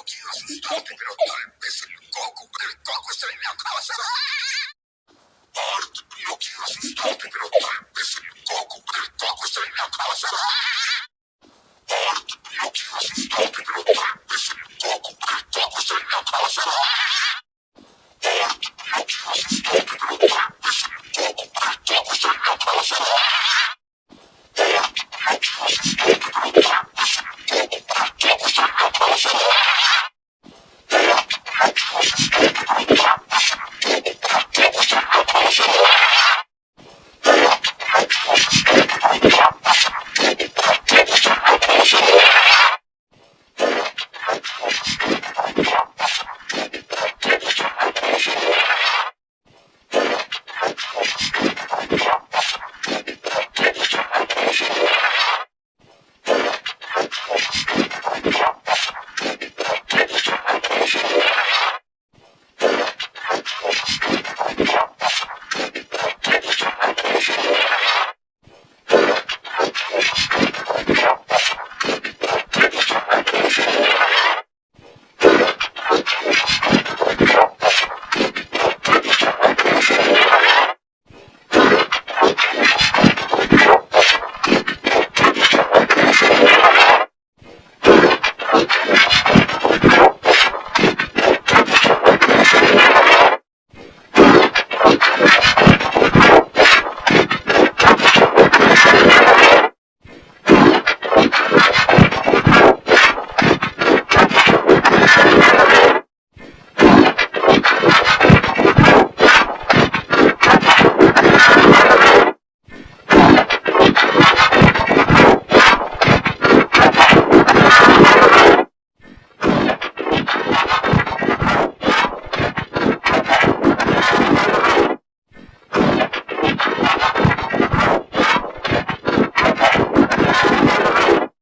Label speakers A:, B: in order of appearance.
A: quiero asustarte, pero tal vez el coco está en la casa. Bart, no quiero asustarte, pero tal vez el coco está en la casa. Bart, no quiero asustarte, pero tal vez el coco está en la casa. Bart, no quiero asustarte, pero tal vez el coco está en la casa. Bart, no quiero asustarte, pero tal vez el coco está en la casa. Bart, no quiero asustarte, pero tal vez el coco está en la casa.